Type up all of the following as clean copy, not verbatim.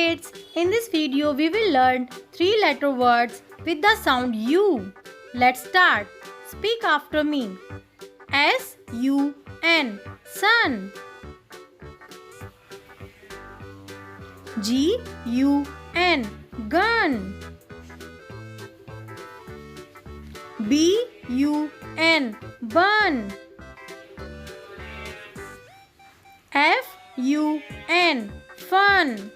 kids, in this video we will learn 3-letter words with the sound U. Let's start. Speak after me. S-U-N, sun. G-U-N, gun. B-U-N, bun. F-U-N, fun.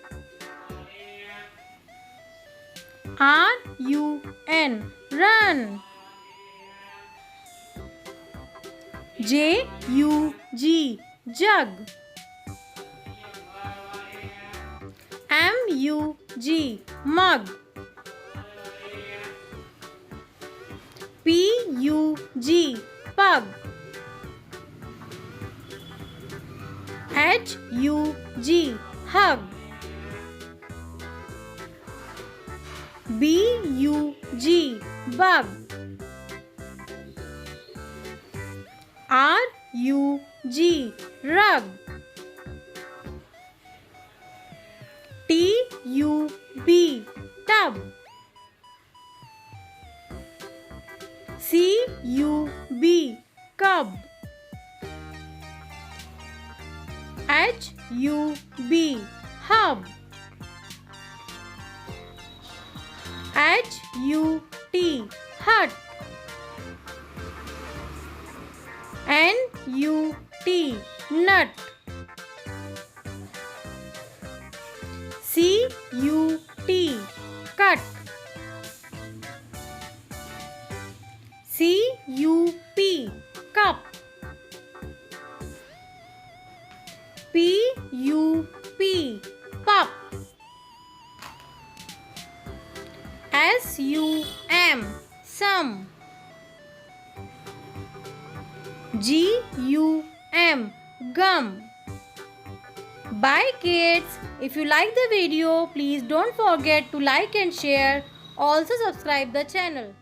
R-U-N, run. J-U-G, jug. M-U-G, mug. P-U-G, pug. H-U-G, hug. B-U-G, bug. R-U-G, rug. T-U-B, tub. C-U-B, cub. H-U-B, hub. H-U-T, hut. N-U-T, nut. C-U-T, cut. C-U-P, cup. P-U-P, pup. S-U-M, sum. G-U-M, gum. Bye kids. If you like the video, please don't forget to like and share. Also subscribe the channel.